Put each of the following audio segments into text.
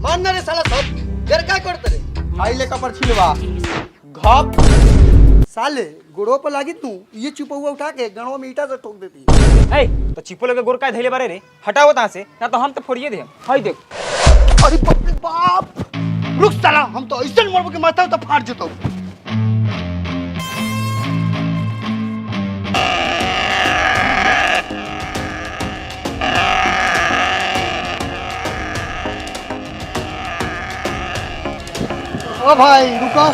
मानना रे साला सब घर काय करते रे आइले कपर छिलवा घप साले गोड़ों पर लागी तू ये चुपा हुआ उठा के गणों में ईटा से ठोक देती है। ए तो चिपो लगे गोर काय धैले बारे रे हटाओ ता से ना तो हम तो फोड़िए दे हाय देख। अरे बाप रे बाप रुक साला हम तो ऐसे मरबो के माथा तो फाड़ जतो। ओ भाई रुको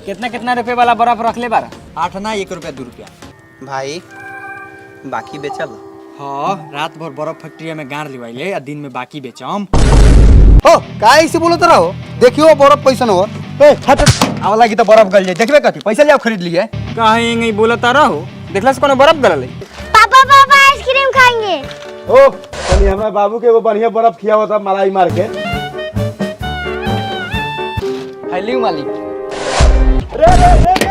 कितना कितना रुपए वाला बर्फ रख ले बारा 8 ना 1 रुपया 2 रुपया भाई बाकी बेचल। हां रात भर बर्फ फैक्ट्री में गाड़ लिवाइले आ दिन में बाकी बेचम। हो काहे से बोलत रहो देखियो बर्फ पैसा न हो ए हट आवला की तो बर्फ गल जाए देखबे कथि पैसा ले खरीद लिए काहे नहीं बोलता रहो देखला से कोनो बर्फ गलले। पापा पापा आइसक्रीम खाएंगे। ओ तनी हमरा बाबू के वो बढ़िया बर्फ खियावा था मलाई मार के। हेलो मालिक रे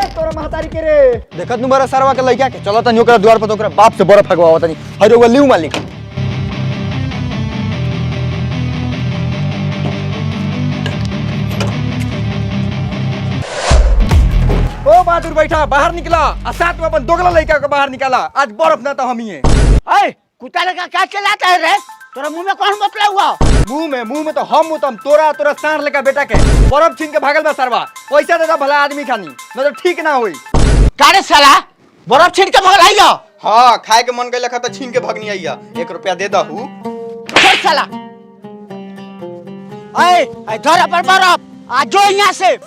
तोरा महतारी के रे देखत नु बरा सरवा के लइका के चलो तनी ओकरा द्वार पर ओकरा बाप से बर्फ फगवावा तनी हरे वो लिउ मालिक। ओ बहादुर बैठा बाहर निकला आ साथ में अपन दोगला लइका के बाहर निकाला आज बर्फ ना तो हम ही है। ए कुत्ता लगा क्या चलाता है रे तेरा मुंह में कौन मतला हुआ मुंह में तो हम तम तोरा सार लेका बेटा के बर्फ छीन के भागल बा सरवा पैसा दे भला आदमी खानी न तो ठीक ना होई। कारे साला बर्फ छीन के भगल आइयो। हां खाए के मन गइल खा त छीन के भगनी आइया 1 रुपया दे दहू छोड़ साला ए धर पर बर्फ आ जो यहां से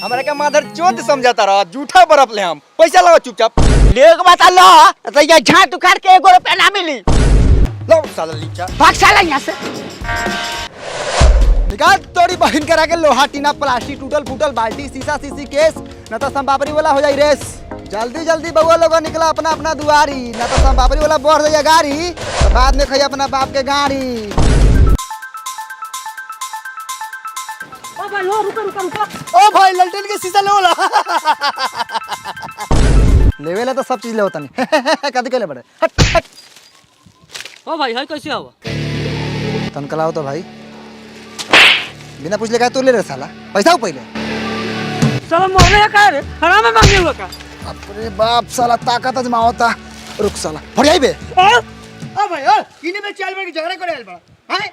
हमरा के मादर चोद समझाता रहा झूठा बर्फ ले हम पैसा लगा चुपचाप ले के बता लो तो ये झाट उखाड़ के 1 रुपया ना मिली लो साला लीचा भाग साला यहां से निकाल तोड़ी बहन करा के लोहा टीना प्लास्टिक टूटल फूटल बाल्टी शीशा शीशी केस न तो संपापरी वाला हो जाई रेस। जल्दी जल्दी बउआ लोग निकला अपना अपना दुआरी न तो संपापरी वाला बढ़ जाइए गाड़ी तो बाद में खाई अपना बाप के गाड़ी। ओ भाई ललटेन के शीशा ले वाला लेवेला तो सब चीज ले होता नहीं कदी के ले बड़े हट हट। ओ भाई हाय कैसे आवा तन कलाओ तो भाई बिना पूछ ले का तू ले रे साला पैसा हो पहले साला मोहल्ले का रे हराम में मांगे हुआ का। अरे बाप साला ताकत अजमावता रुक साला फड़ जाई बे ओ भाई ओ इने में चल बे झगड़ा करे आइल बा हैं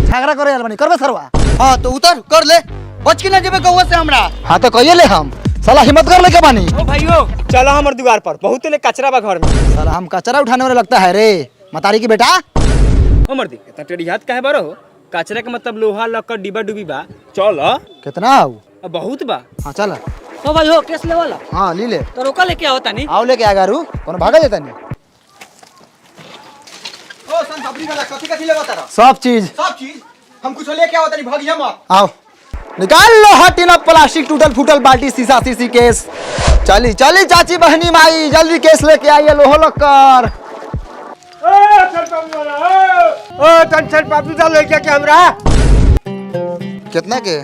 झगड़ा करे आइल बनी करबे सरवा। हां तो उतर कर ले बच के ना जेबे गौवा से हमरा। हां तो कहिए ले हम साला हिम्मत कर ले के बानी। ओ भाइयों चलो हमर दुआर पर बहुत ले कचरा बा घर में। साला हम कचरा उठाने वाले लगता है रे मतारी की बेटा। ओ मर्दी इतना टेढ़ी हाथ काहे बारो कचरा के मतलब लोहा लक्कड़ डिब्बा डुबी बा चल कितना आऊ बहुत बा। हां चल ओ भाई हो केस ले वाला हां ली ले तो रोका लेके आओ तानी आओ लेके आ गारू कौन भागा देता नहीं। ओ सन सबरी वाला कथि लेवा तारा सब चीज हम कुछ लेके आओ तनी भागिया मत आओ निकाल लो हटिना प्लास्टिक टूटल फूटल बाल्टी शीशा शीशी केस। चली चली चाची बहनी माई जल्दी केस लेके आइए लोहो लक्कर। ओ टेंशन पापी दा लइका के हमरा कितना के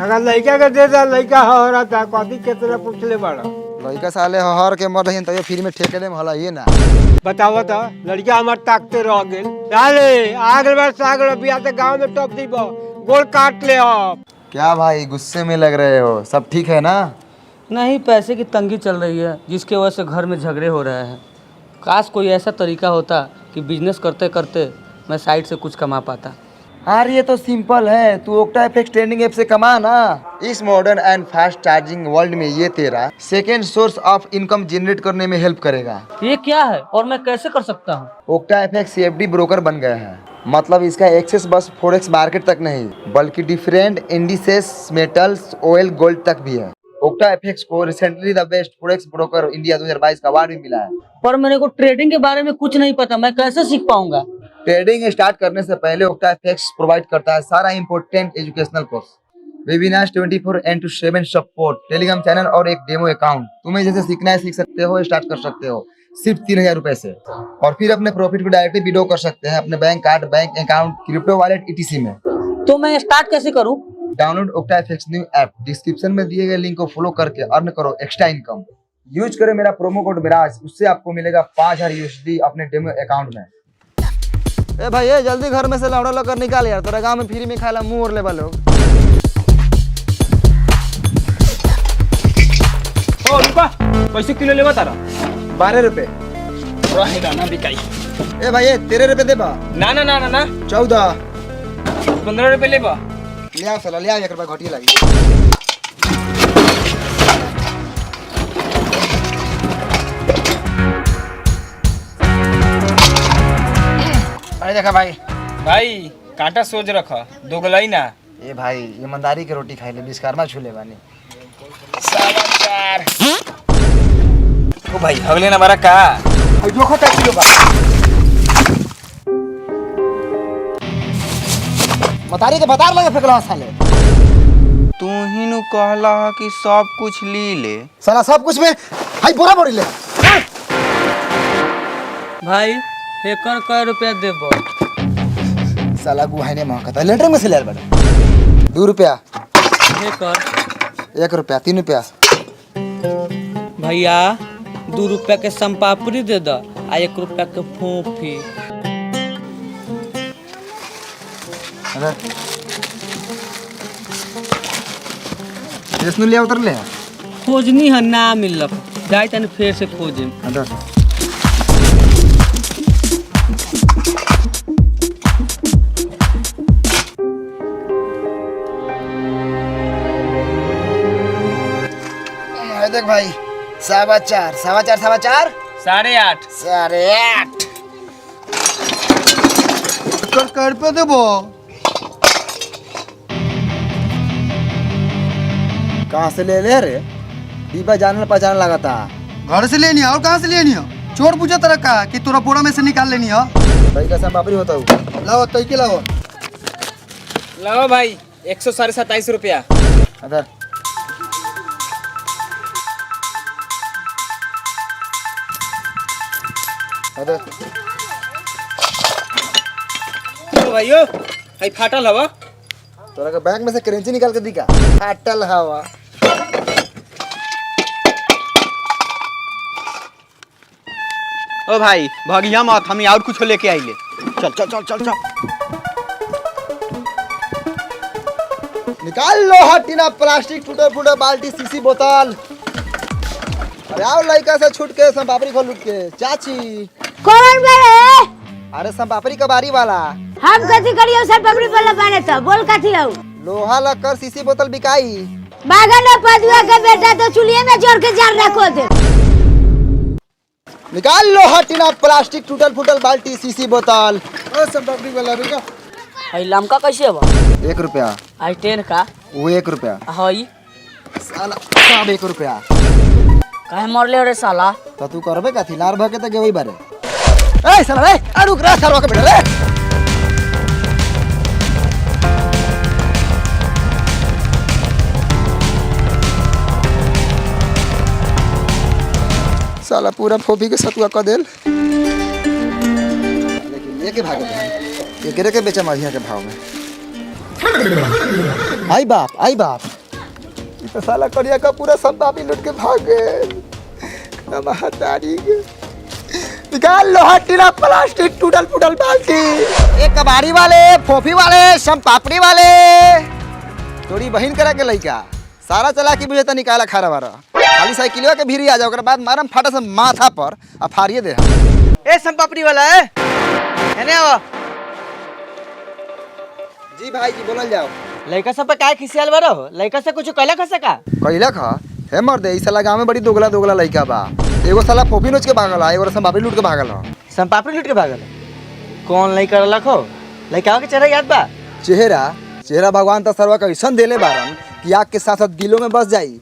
अगर लइका के दे दा लइका हो रहा था कथि कितना पूछ ले बड़ा लड़का साले हर के मर रही तो फ्री में ठेके दे हला ये ना बताओ तो लड़का हमार ताकते रह गेल अरे आगल बस आगल बिया से गांव में टॉप दीबो गोल काट ले आप। क्या भाई गुस्से में लग रहे हो सब ठीक है ना। नहीं पैसे की तंगी चल रही है जिसके वजह से घर में झगड़े हो रहे हैं। काश कोई ऐसा तरीका होता कि बिजनेस करते करते मैं साइड से कुछ कमा पाता। यार ये तो सिंपल है तू ओक्टा एफएक्स ट्रेडिंग ऐप से कमा ना। इस modern and fast charging world में ये तेरा second source of income generate करने में हेल्प करेगा। ये क्या है और मैं कैसे कर सकता हूँ। ओक्टा एफएक्स सीएफडी ब्रोकर बन गया है मतलब इसका एक्सेस बस फॉरेक्स मार्केट तक नहीं बल्कि different indices metals oil gold तक भी है। ओक्टा एफएक्स को recently the best forex broker India 2022 का अवार्ड भी मिला है। पर मेरे को ट्रेडिंग के बारे में कुछ नहीं पता मैं कैसे सीख पाऊंगा। ट्रेडिंग स्टार्ट करने से पहले ओक्टा एफएक्स प्रोवाइड करता है सारा important educational course webinars 24/7 support Telegram channel और एक डेमो अकाउंट। तुम्हें जैसे सीखना है सीख सकते हो स्टार्ट कर सकते हो सिर्फ 3000 रुपए से और फिर अपने प्रॉफिट को डायरेक्टली विड्रॉ कर सकते हैं अपने bank card bank account crypto wallet etc में। तो मैं स्टार्ट कैसे करूँ। Download octa FX new app description में दिए गए लिंक को फॉलो करके अर्न करो एक्स्ट्रा इनकम। यूज करें मेरा प्रोमो कोड मिराज उससे आपको मिलेगा 5000 USD अपने डेमो अकाउंट में। ए भाई ए जल्दी घर में से लौड़ा लौकर निकाल यार, तोरा गांव में फ्री में खाला मुंह और लेबा लोग। ओ रुपा कैसे किलो लेबा तारा? 12 रुपए। रहे दाना बिकाई। ए भाई ए 13 रुपए देबा। ना ना ना ना ना 14। 15 रुपए लेबा। ले आओ साला, ले आओ, 1 रुपया घटिया लगी। अरे देखा भाई। भाई कांटा सोच रखा, दोगलाई ना। ए भाई ईमानदारी के रोटी खाई ले, विश्वकर्मा छूले बानी। समाचार। ओ भाई हगले ना बारा का? अब जो खाता किलो का। मतारी के बतार लगे फेकला साले। तू ही नु कहला कि सब कुछ ली ले। साला सब कुछ में हाई बोरा बोरी ले। भाई एकर कै रुपया देबो? साला गुहाई ने महकता लेटर में से ले बड़ा। 2 रुपया। एकर 1 रुपया, 3 रुपया। भैया 2 रुपया के संपापड़ी दे द आ 1 रुपया के फोफी। अरे इसनु ले उतर ले। खोजनी है ना मिलक, जाए तनी फिर से खोजे। अंदर देख भाई, 4.25, 4.25, 8.5। 8.5। कर पे देबो। कहाँ से ले ले रे? दीपा जानल पहचान लगाता। घर से लेनी है और कहाँ से लेनी है? चोर पूछा तरह का कि तोरा बोरा में से निकाल लेनी है। भाई का संपापड़ी होता हूँ। लाओ तई के लाओ। लाओ भाई 127 रुपया। अदर अदर ओ भाइयो भाई फाटल हवा। तोरा के बैग में से करेंसी निकाल के दिखा। फाटल हवा। ओ भाई भगिया मत, हम और कुछ लेके आइले। चल चल चल चल चल। निकाल लो हटीना, प्लास्टिक टूटे फूटे बाल्टी सीसी बोतल। अरे आओ लड़का से छूट के संपापड़ी खोल लूट के। चाची कौन बड़े? अरे संपापड़ी कबारी वाला। हम कथी करियो सब पपड़ी वाला बने तो बोल कथी हो? लोहा लक्कर सीसी बोतल बिकाई। बागन में पदुआ के बेटा तो चुलिए में जोड़ के जान रखो थे। निकाल लो हटीना, प्लास्टिक टूटल फूटल बाल्टी सीसी बोतल। ओ संपापड़ी वाला रुका। हई लमका कैसे बा? 1 रुपया। आई 10 का? वो 1 रुपया। हई साला सब 1 रुपया। काहे मरले रे साला? तो तू करबे कथी? लार भके त गेवई बारे। ए साला रे, आ रुक रे साला के बेटा रे। साला पूरा फोफी के सतुआ क देल। लेकिन ये के भागे ये करे के बेचा मारिया के भाव में। आई बाप, आई बाप। ये तो साला करिया का पूरा संपापी लूट के भाग गए। महतारी के निकाल लो हटीना, प्लास्टिक टूटल फूटल बाल्टी। एक कबाड़ी वाले, फोफी वाले, संपापड़ी वाले, तोरी बहिन करा के लइका सारा चला के बुझे त निकाला खारा बारा। खाली साइकिलवा के भीरी आ जाओ, ओकरा बाद मारम फाटा से माथा पर आ फाड़िए दे। ए संपापड़ी वाला है हेने आओ। जी भाई जी बोलल जाओ। लड़का सब पे काय खिसियाल बारो? लड़का से कुछ कहला खसे का? कइला खा हे मर दे। ई साला गांव में बड़ी दोगला दोगला लइका बा। एगो साला फोफी नोच के भागल है, एगो संपापड़ी लूट के भागल है। संपापड़ी लूट के भागल? कौन लड़का रखो? लड़का के चेहरा याद बा? चेहरा भगवान त सर्वा कैसन देले बारन कि आग के साथ साथ दिलों में बस जाई।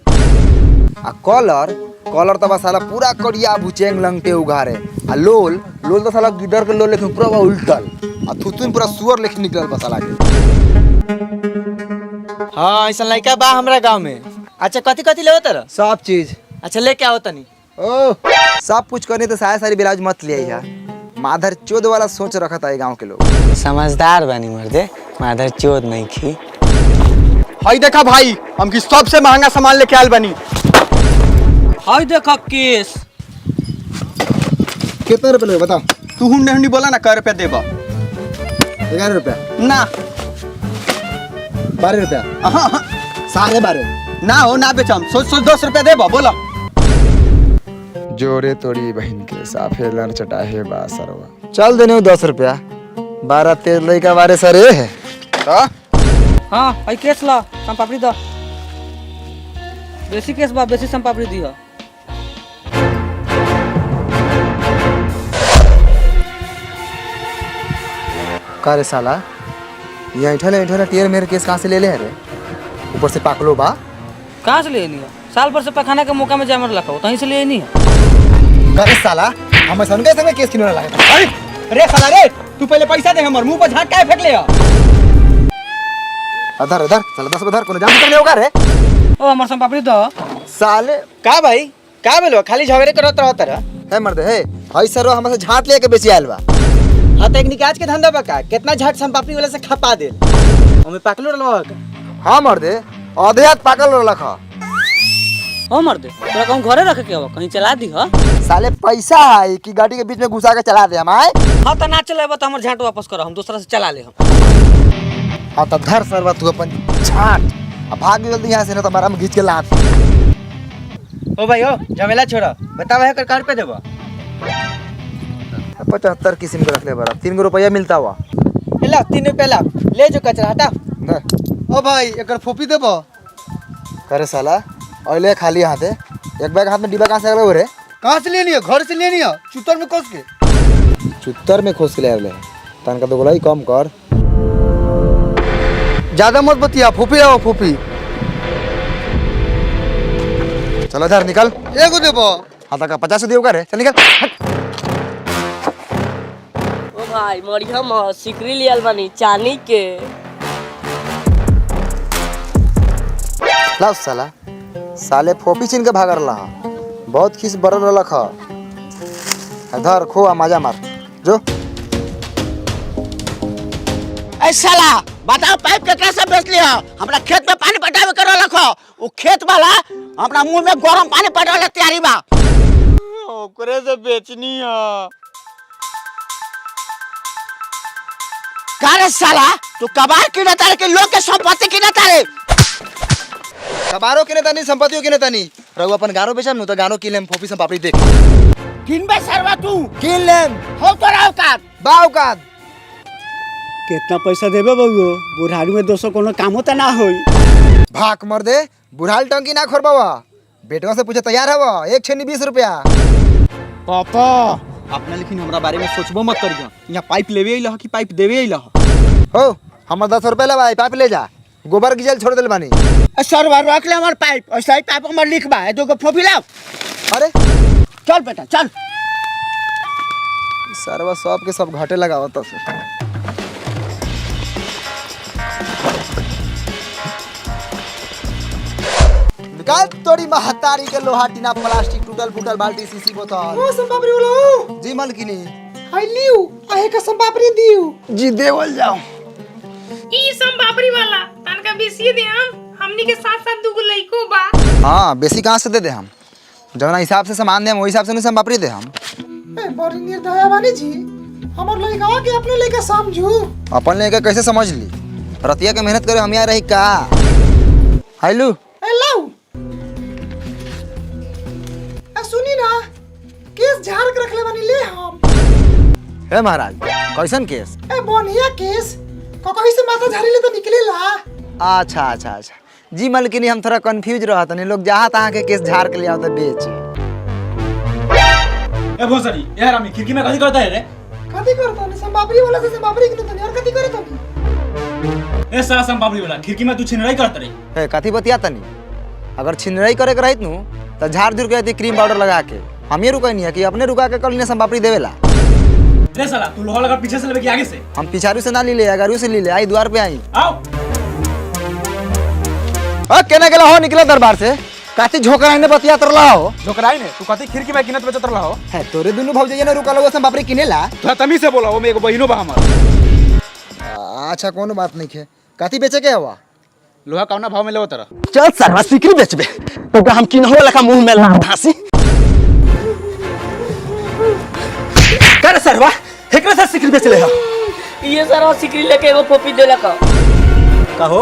आ कलर तब साला पूरा करिया भुचेंग लंगटे उघारे। आ लोल तो साला गिदर के लोल लेकिन पूरा उल्टल। आ थुथुन पूरा सुअर लेकिन निकलल बा साला के। हाँ ऐसा लड़का बा हमरा गांव में। अच्छा कथी कथी ले तर? सब चीज। अच्छा लेके आओ तनी। ओ सब कुछ करने तो सारी ब्लाउज मत ले आई। माधर चोद वाला सोच रखा था गांव के लोग। समझदार बानी मर्दे, माधर चोद नहीं खी। हाय देखा भाई, हम की सबसे महंगा सामान लेके आयल बनी। हई देखा केस। कितना रुपए लगे बताओ? तू हुंडे हुंडी बोला ना, कर रुपया देबा। 11 रुपया, ना 12 रुपया, हाँ 12.5 ना हो ना बेचम सोच 10 रुपया दे बोलो। जोरे तोड़ी बहन के साफे लड़ चटाहे बासरवा। चल देने 10 रुपया, 12-13 लड़का बारे सरे है तो हाँ भाई केस ला सम पापड़ी दो बेसी केस बा बेसी सम पापड़ी दियो का रे साला ये ऐठल टेर मेरे केस कहाँ से ले ले रे? ऊपर से पाकलो बा। कहाँ से ले नहीं है साल भर से पखाना के मौका में जामर रखा हो कहीं से ले नहीं है का रे साला हम संगे संगे केस किनो लगे। अरे रे साला रे तू पहले पैसा दे हमर मुंह पर झाट काहे फेंक ले अधर अधर चल 10 उधर कोनो जाम कर ले होगा रे। ओ हमार सम पापड़ी दो साले का भाई का बोलो खाली झगड़े करत रहत रह। है मर्द है हई सरो हमसे झाट लेके बेची आइल बा। हाँ तो एक निकाज के धंधा बका कितना झट संपापड़ी वाला से खपा दे हमें पाकलो रलवा का। हाँ मर्द आधे हाथ पाकल रखा। ओ मर दे तोरा कहूँ घरे रखे के हो कहीं चला दी हो साले पैसा है कि गाड़ी के बीच में घुसा के चला दे हम आए। हाँ तो ना चलेबा तो हमर झाट वापस करो हम दूसरा से चला ले हम हाँ तो धर सरवा तू अपन झाट अब भाग जल्दी यहाँ से ना तो हमारा हम घींच के लात। ओ भाई ओ झमेला छोड़ा बतावा है कर पे देबो 75 किस्म के रख ले बरा 3 रुपया मिलता हुआ। ला 3 रुपया ला ले जो कचरा हटा। धर। ओ भाई एकर फोपी देबो करे साला ऑयले खाली हाथ है एक बैग हाथ में डिब्बा कहाँ से अगले हो रे? कहां से लेनी है घर से लेनी है चुतर में कस के चुत्तर में खोस के ले अगले तन का तो गोलाई कम कर। ज्यादा मत बतिया फोपी आओ फोपी चलो धर निकल। एगो देबो हाँ तक 50 दियो का रे चल निकल। ओ भाई मरिया म सिकरी लियल बानी चानी के लाओ साला साले फोपी छीन के भागर रहा बहुत खिस बरल रख धर खो आ मजा मार जो। ऐ साला बताओ पाइप के कैसे बेच लिया हमरा खेत में पानी पटावे कर रखो वो खेत वाला अपना मुंह में गरम पानी पटावे तैयारी बा ओकरे से बेचनी है। का रे साला तू कबार किने तारे के लोग के संपत्ति किने तारे कबारो के नेता नहीं संपत्तियों के नेता नहीं रघु अपन गानो बेचम नु तो गानो किलेम फोपी सम पापड़ी देख किनबे सरवा तू किन लेम हो तो राव का बाव का। कितना पैसा देबे बबू बुढ़ारी में दोस्तों कोनो कामो त ना होई भाग मर दे बुढ़ाल टंकी ना खोरबावा बेटवा से पूछे तैयार हवा एक छेनी 20 रुपया। पापा अपना लेकिन हमरा बारे में सोचबो मत करियो यहाँ पाइप लेवे अइला कि पाइप देवे अइला हो हमर 10 रुपया ले पाइप ले जा गोबर गिजल छोड़ दिल बानी। सरवा रख ले हमर पाइप ऐसा ही पाइप हमर लिखबा है दोगो फोफी लाओ अरे चल बेटा चल सरवा सब के सब घाटे लगावत से। निकाल तोड़ी महतारी के लोहा टीना प्लास्टिक टूटल फूटल बाल्टी सीसी बोतल ओ संपापड़ी बोलो जी मलकिनी आई लियो आहे का संपापड़ी दियो जी देवल जाओ ई संपापड़ी वाला तनका बेसी दे हमनी के साथ साथ दुगो लइको बा। हाँ बेसी कहाँ से दे दे हम जौना हिसाब से सामान दे हम वही हिसाब से नहीं संपापड़ी दे हम। ए बड़ी निर्दया बानी जी हमर लइका के अपने लइका समझू अपन लेके कैसे समझ ली रतिया के मेहनत करे हम यहाँ रही का हाइलू ए लाओ ए सुनी ना केस झाड़ के रखले बानी ले हम हे महाराज कैसन केस? ए बढ़िया केस कहीं से माथा झाड़ी ले तो निकलेला। अच्छा अच्छा अच्छा जी मलकिनी हम थोड़ा कंफ्यूज रहा तनी लोग जहाँ तहाँ के केस झाड़ के ले आओ तो बेचे। ए भोसड़ी यार हम खिड़की में कथी करता है रे? कथी करता है संपापड़ी वाला से संपापड़ी किने तनी और कथी करे तनी ए साला संपापड़ी वाला खिड़की में तू छिनराई करत रे? हे कथी बतिया तनी अगर छिनराई करे के रहित नु तो झाड़ दूर के क्रीम पाउडर लगा के हम ये रुकनी है कि अपने रुका के कल ने संपापड़ी देवेला। रे साला तू लोहा लगा पीछे से लेके कि आगे से? हम पिछारू से ना ली ले अगारू से ली ले आई द्वार पे आई। आओ केना गेला हो निकला दरबार से काची झोकराई ने बतिया तरला हो झोकराई ने तू कथी खिड़की में किनत बेचत रहा हो? है तोरे दुनु भौजाई ने रुका लोग संपापड़ी किनेला। तो तमी से बोला वो में एगो बहिनो बा हमर। अच्छा कोनो बात नहीं है काती बेचे के हवा लोहा कौना भाव में लेवत रहा? चल सरवा सिकरी बेचबे तो हम किनहो लका मुंह में ला धासी कर सरवा एकरा से सिकरी बेच ले हो ये सारा सिकरी लेके एगो फोपी देला का कहो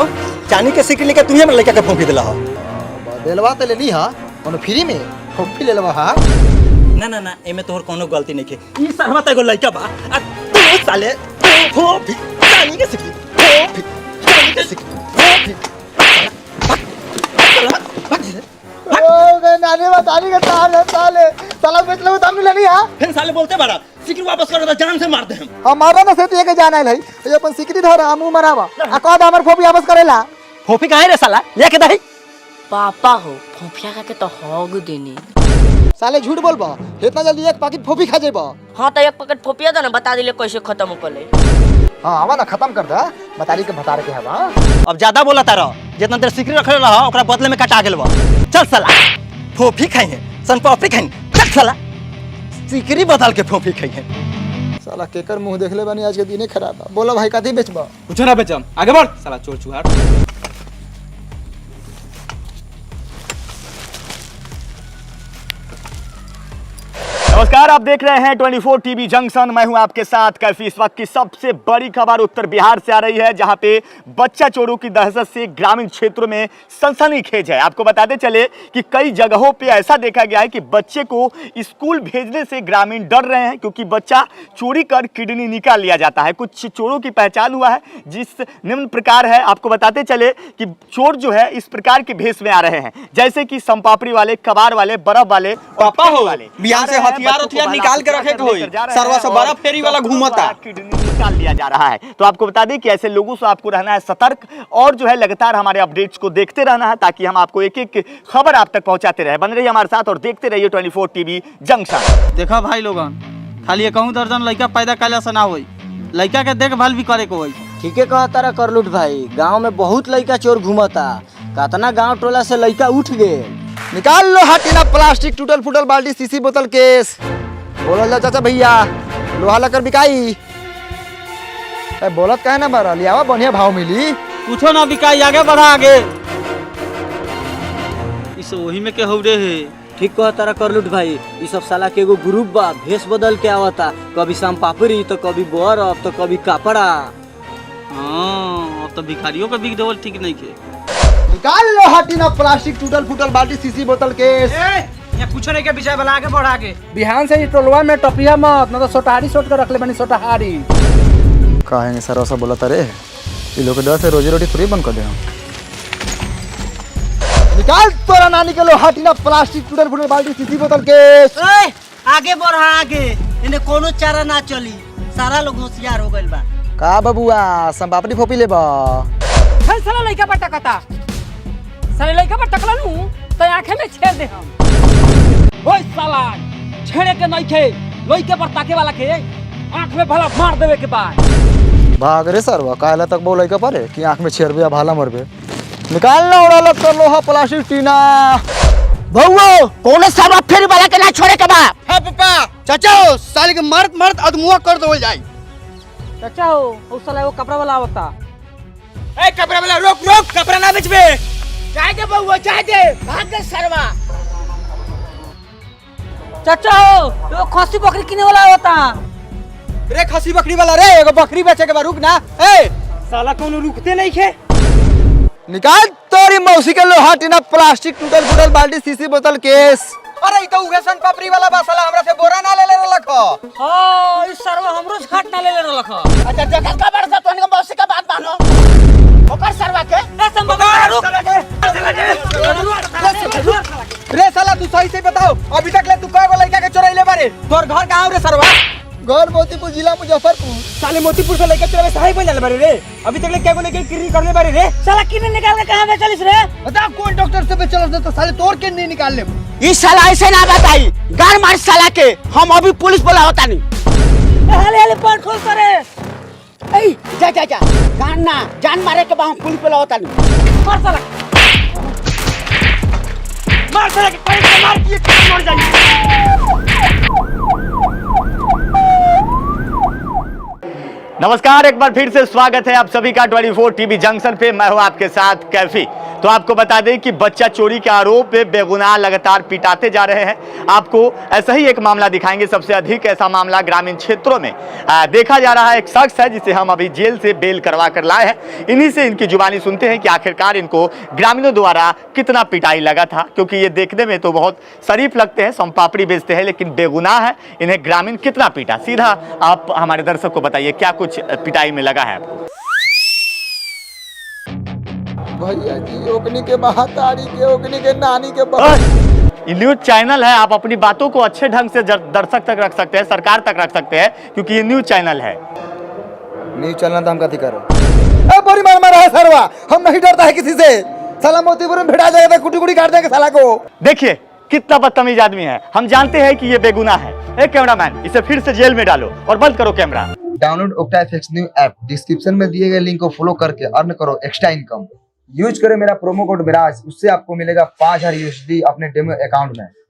चानी के सिकरी लेके तुम्हें लड़का के फोंकी दिला हो दिलवा तो ले ली हा कोनो फ्री में फोफी ले लेवा हा ना ना ना एमे तोहर कोनो गलती नहीं के ई सरवा त एगो लड़का बा आ तू साले फोफी चानी के सिकरी फोफी चानी के सिकरी फोफी नानी बतानी का साले साला बेच लो दाम ले लिया फिर साले बोलते बड़ा सिकरी वापस कर दे जान से मार दे हम हमारा ना से के जाना है ये अपन सिकरी धरा मुंह मरावा आ कह हमर फोफी वापस करेला फोफी काहे रे साला लेके दही पापा हो फोफिया का के तो होग देनी साले झूठ बोलबा इतना जल्दी एक पैकेट फोफी खा जेबा हां तो एक पैकेट फोफिया दे ना बता दिले कैसे खत्म कर ले हां आवा ना खत्म कर दा बतारी के भतार के हवा अब ज्यादा बोला तारा जितना देर सिकरी रखले रहा ओकरा बदले में कटा गेलवा चल साला फोफी खाई है सन पॉपी खाई चल साला सिकरी बदल के फोफी खाई है साला केकर मुंह देख ले बानी आज के दिने खराब बा बोला भाई काती बेचबा कुछ ना बेचम आगे बढ़ साला चोर चुहार। नमस्कार, आप देख रहे हैं 24 टीवी जंक्शन। मैं हूं आपके साथ कैफी। इस वक्त की सबसे बड़ी खबर उत्तर बिहार से आ रही है, जहां पे बच्चा चोरों की दहशत से ग्रामीण क्षेत्रों में सनसनीखेज है। आपको बताते चले कि कई जगहों पे ऐसा देखा गया है कि बच्चे को स्कूल भेजने से ग्रामीण डर रहे हैं, क्योंकि बच्चा चोरी कर किडनी निकाल लिया जाता है। कुछ चोरों की पहचान हुआ है जिस निम्न प्रकार है। आपको बताते चले कि चोर जो है इस प्रकार के भेष में आ रहे हैं, जैसे कि संपापड़ी वाले, कबाड़ वाले, बर्फ वाले, पापा हो वाले बिहार से हथियार निकाल के रखे कोई सरवा से बड़ा फेरी वाला घूमता निकाल लिया जा रहा है। तो आपको बता दें कि ऐसे लोगों से आपको रहना है सतर्क, और जो है लगातार हमारे अपडेट्स को देखते रहना है, ताकि हम आपको एक एक खबर आप तक पहुंचाते रहे। बन रहिए हमारे साथ और देखते रहिए 24 टीवी जंक्शन। देखा भाई लोगन, खाली कहूँ दर्जन लड़का पैदा कैला से ना होई, लड़का के देखभाल भी करे को होई। ठीके कहा तारा करलूट भाई, गांव में बहुत लड़का चोर घूमता, कतना गांव टोला से लड़का उठ गए। निकाल लो हटीना प्लास्टिक, टूटल फूटल बाल्टी, सीसी बोतल, केस। बोलो जा चाचा भैया, लोहा लकर बिकाई। बोलत काहे ना बरा लियावा, बढ़िया भाव मिली। कुछो ना बिकाई, आगे बढ़ा आगे। इस वही में के हौरे है। ठीक कहा तारा करलूट भाई, ये सब साला के एगो ग्रुप बा, भेष बदल के आवता, कभी शाम पापड़ी तो कभी बर्फ तो कभी कपड़ा। हाँ, अब तो भिखारियों का बिक देवल ठीक नहीं के। निकाल लो हटीना प्लास्टिक, टूटल फूटल बाल्टी, सीसी बोतल, केस। ये कुछ नहीं के विषय वाला, आगे बढ़ा के। बिहान से ही टोलवा में टपिया मत, ना तो सोटहारी सोट कर रख ले बनी सोटहारी। कहेंगे सर ऐसा बोला तारे, ये लोग डर से रोजी रोटी थोड़ी बंद कर दे हम। निकाल तोरा नानी के लो हटीना प्लास्टिक, टूटल फूटल बाल्टी, सीसी बोतल, केस। आगे बढ़ा आगे, इन्हें कोनो चारा ना चली, सारा लोग होशियार हो गइल बा। का बबुआ संपापड़ी फोपी लेबा? साला लइका पर टकता, साले लइका पर टकला नु तो आंखें में छेड़ दे हम। ओए साला, छेड़े के नहीं खे, लइके पर ताके वाला के आंख में भला मार देवे के बाद। भाग रे सरवा, काहेला तक बोलै के परे कि आंख में छेड़बे या भाला मरबे। निकाल ना उड़ा लग कर लोहा प्लास्टिक टीना। भौओ कोनो सरवा फेरी वाला के ना छोड़े के बा। हां पापा चाचा साले के मर्द मर्द अदमुआ कर दो जाई। चाचा हो, उस साला वो कपड़ा वाला आवता। ए कपड़ा वाला रोक रोक, कपड़ा ना बेचबे। चाय दे बउआ, चाय दे, भाग गए सरवा। चाचा हो, वो खसी बकरी किने वाला होता। रे खसी बकरी वाला रे, एगो बकरी बेचे के बा, रुक ना। ए साला कोनो रुकते नहीं खे। निकाल तोरी मौसी के लोहा टीना प्लास्टिक, टूटल फूटल बाल्टी, सीसी बोतल, केस। अरे ई तो उहे सन पापड़ी वाला बा, साला हमरा से बोरा ना ले ले रखो। हां, इस सरवा हमरो से खाट ना ले ले रखा। अच्छा जगह का बड़ सा तोन के मौसी का बात मानो, ओकर सरवा के ए संभव रुक। रे साला तू सही से बताओ, अभी तक ले तू कएगो लड़का के चोरैले बारे? तोर घर कहां रे सरवा? घर मोतीपुर जिला मुजफ्फरपुर। साले मोतीपुर से लड़का चोरावे सही बन जाले बारे रे। अभी तक ले कएगो लड़का किरी करले बारे रे? साला किने निकाल के कहां बेचलिस रे? बता कौन डॉक्टर से बेचलस तो साले तोड़ के नहीं निकाल ले। ई साला ऐसे ना बताई, गार मार साला के, हम अभी पुलिस बुलावता नहीं। हाले हाले पाट खोल करे। ए जा जा जा, गान ना जान मारे के बा, हम पुलिस बुलावता नहीं। मार साला, मार साला के पैर से मार के मर जाइए। नमस्कार, एक बार फिर से स्वागत है आप सभी का 24 टीवी जंक्शन पे। मैं हूं आपके साथ कैफी। तो आपको बता दें कि बच्चा चोरी के आरोप में बेगुनाह लगातार पिटाते जा रहे हैं। आपको ऐसा ही एक मामला दिखाएंगे। सबसे अधिक ऐसा मामला ग्रामीण क्षेत्रों में देखा जा रहा है। एक शख्स है जिसे हम अभी जेल से बेल करवा कर लाए हैं। इन्हीं से इनकी जुबानी सुनते हैं कि आखिरकार इनको ग्रामीणों द्वारा कितना पिटाई लगा था, क्योंकि ये देखने में तो बहुत शरीफ लगते हैं, सोमपापड़ी बेचते हैं, लेकिन बेगुनाह है। इन्हें ग्रामीण कितना पीटा, सीधा आप हमारे दर्शक को बताइए क्या कुछ पिटाई में लगा है आपको। भैया जी ओकनी के महातारी के ओकनी के नानी के ये न्यूज चैनल है, आप अपनी बातों को अच्छे ढंग से दर्शक तक रख सकते हैं, सरकार तक रख सकते हैं, क्योंकि ये न्यूज चैनल है। न्यूज चैनल तो हम कथी करो बड़ी मार मारा है सरवा, हम नहीं डरता है किसी से। साला मोतीपुर में भिड़ा जाएगा, कुटी कुटी काट देंगे साला को। देखिए कितना बदतमीज आदमी है। हम जानते हैं कि ये बेगुनाह है। ए कैमरामैन, इसे फिर से जेल में डालो और बंद करो camera. Download octa FX new app, description में दिए गए लिंक को फॉलो करके अर्न करो एक्स्ट्रा इनकम। यूज करें मेरा प्रोमो कोड विराज, उससे आपको मिलेगा 5000 USD अपने डेमो अकाउंट में।